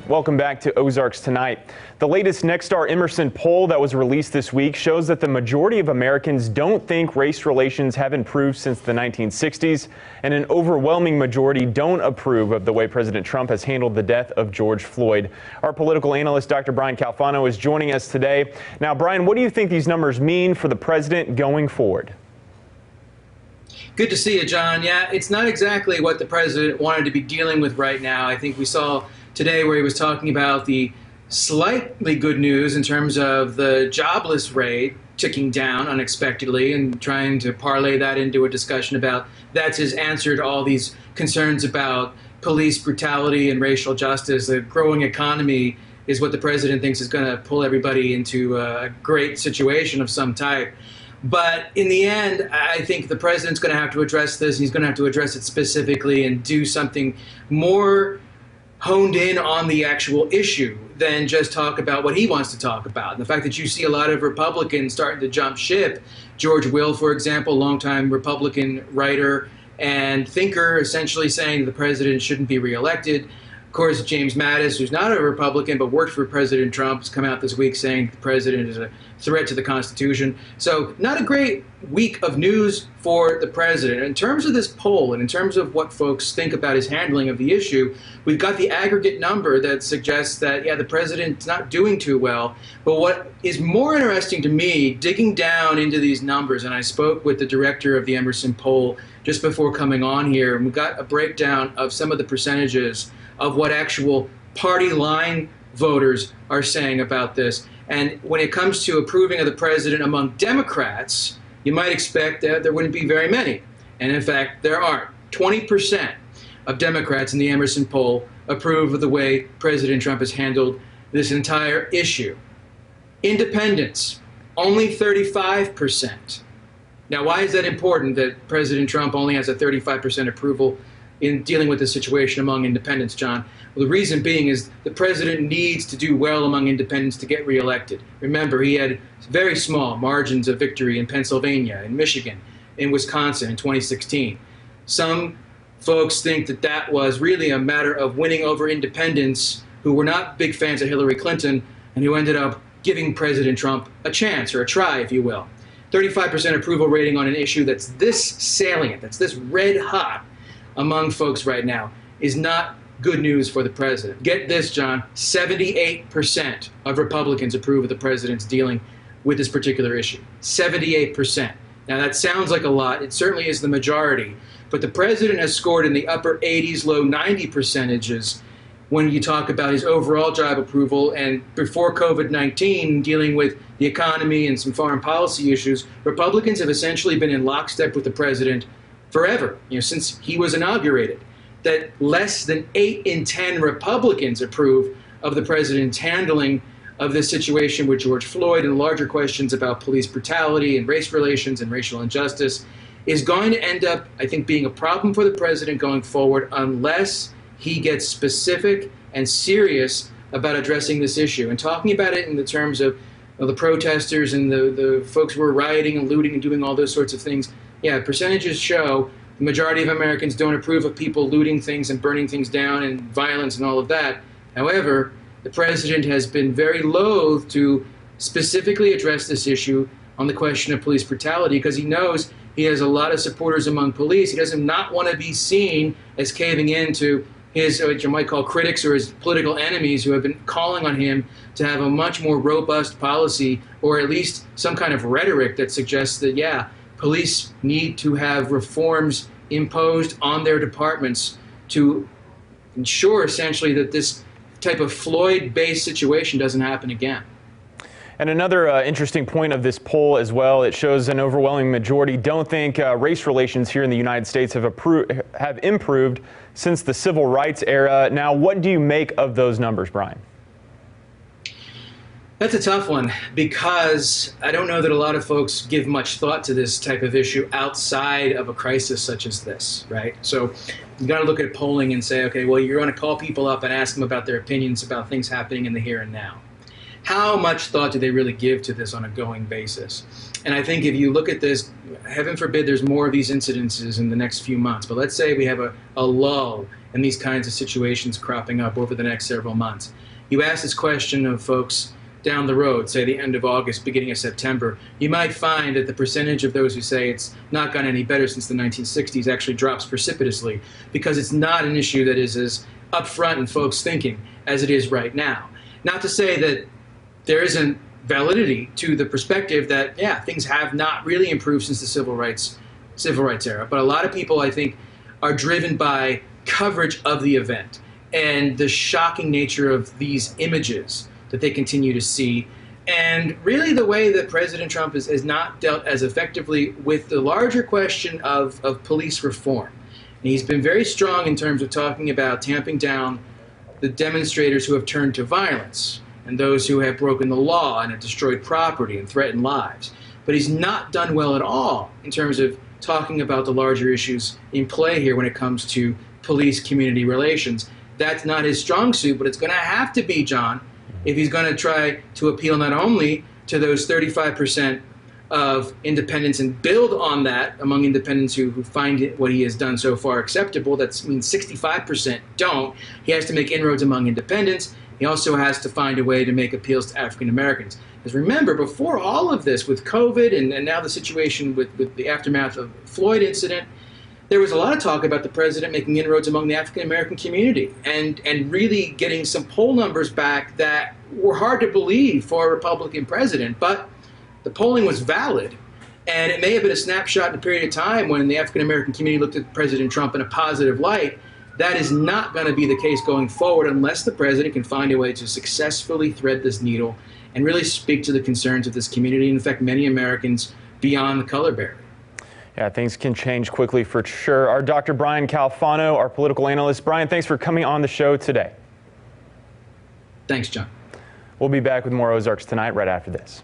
Welcome back to Ozarks Tonight. The latest Nexstar Emerson poll that was released this week shows that the majority of Americans don't think race relations have improved since the 1960s, and an overwhelming majority don't approve of the way President Trump has handled the death of George Floyd. Our political analyst, Dr. Brian Calfano, is joining us today. Now, Brian, what do you think these numbers mean for the president going forward? Good to see you, John. Yeah, it's not exactly what the president wanted to be dealing with right now. I think we saw today where he was talking about the slightly good news in terms of the jobless rate ticking down unexpectedly and trying to parlay that into a discussion about that's his answer to all these concerns about police brutality and racial justice. A growing economy is what the president thinks is going to pull everybody into a great situation of some type. But in the end, I think the president's going to have to address this. He's going to have to address it specifically and do something more honed in on the actual issue than just talk about what he wants to talk about. And the fact that you see a lot of Republicans starting to jump ship, George Will, for example, longtime Republican writer and thinker, essentially saying the president shouldn't be reelected. Of course, James Mattis, who's not a Republican but worked for President Trump, has come out this week saying the president is a threat to the Constitution. So not a great week of news for the president. In terms of this poll and in terms of what folks think about his handling of the issue, we've got the aggregate number that suggests that, yeah, the president's not doing too well. But what is more interesting to me, digging down into these numbers, and I spoke with the director of the Emerson poll just before coming on here, and we got a breakdown of some of the percentages of what actual party line voters are saying about this. And when it comes to approving of the president among Democrats, you might expect that there wouldn't be very many. And in fact, there aren't. 20% of Democrats in the Emerson poll approve of the way President Trump has handled this entire issue. Independents, only 35%. Now, why is that important that President Trump only has a 35% approval in dealing with the situation among independents, John? Well, the reason being is the president needs to do well among independents to get reelected. Remember, he had very small margins of victory in Pennsylvania, in Michigan, in Wisconsin in 2016. Some folks think that that was really a matter of winning over independents who were not big fans of Hillary Clinton and who ended up giving President Trump a chance, or a try, if you will. 35% approval rating on an issue that's this salient, that's this red hot among folks right now, is not good news for the president. Get this, John, 78% of Republicans approve of the president's dealing with this particular issue. 78%. Now that sounds like a lot. It certainly is the majority. But the president has scored in the upper 80s, low 90 percentages when you talk about his overall job approval. And before COVID-19, dealing with the economy and some foreign policy issues, Republicans have essentially been in lockstep with the president forever, since he was inaugurated. That less than 8 in 10 Republicans approve of the president's handling of this situation with George Floyd and larger questions about police brutality and race relations and racial injustice is going to end up, I think, being a problem for the president going forward unless he gets specific and serious about addressing this issue and talking about it in the terms of the protesters and the folks who are rioting and looting and doing all those sorts of things. Yeah, percentages show the majority of Americans don't approve of people looting things and burning things down and violence and all of that. However, the president has been very loath to specifically address this issue on the question of police brutality because he knows he has a lot of supporters among police. He doesn't not want to be seen as caving in to his, what you might call critics or his political enemies who have been calling on him to have a much more robust policy or at least some kind of rhetoric that suggests that, yeah, police need to have reforms imposed on their departments to ensure essentially that this type of Floyd-based situation doesn't happen again. And another interesting point of this poll as well, it shows an overwhelming majority don't think race relations here in the United States have improved since the civil rights era. Now, what do you make of those numbers, Brian? That's a tough one because I don't know that a lot of folks give much thought to this type of issue outside of a crisis such as this, right? So you got to look at polling and say, okay, well, you're going to call people up and ask them about their opinions about things happening in the here and now. How much thought do they really give to this on a going basis? And I think if you look at this, heaven forbid there's more of these incidences in the next few months, but let's say we have a lull and these kinds of situations cropping up over the next several months. You ask this question of folks down the road, say the end of August, beginning of September, you might find that the percentage of those who say it's not gotten any better since the 1960s actually drops precipitously, because it's not an issue that is as upfront in folks' thinking as it is right now. Not to say that there isn't validity to the perspective that, yeah, things have not really improved since the civil rights era, but a lot of people, I think, are driven by coverage of the event and the shocking nature of these images that they continue to see, and really the way that President Trump has not dealt as effectively with the larger question of police reform. And he's been very strong in terms of talking about tamping down the demonstrators who have turned to violence and those who have broken the law and have destroyed property and threatened lives. But he's not done well at all in terms of talking about the larger issues in play here when it comes to police-community relations. That's not his strong suit, but it's going to have to be, John, if he's going to try to appeal not only to those 35% of independents and build on that among independents who find what he has done so far acceptable. That means 65% don't. He has to make inroads among independents. He also has to find a way to make appeals to African Americans. Because remember, before all of this, with COVID and now the situation with the aftermath of the Floyd incident, there was a lot of talk about the president making inroads among the African American community and really getting some poll numbers back that were hard to believe for a Republican president. But the polling was valid, and it may have been a snapshot in a period of time when the African American community looked at President Trump in a positive light. That is not going to be the case going forward unless the president can find a way to successfully thread this needle and really speak to the concerns of this community, and in fact, many Americans beyond the color barrier. Yeah, things can change quickly for sure. Our Dr. Brian Calfano, our political analyst. Brian, thanks for coming on the show today. Thanks, John. We'll be back with more Ozarks Tonight right after this.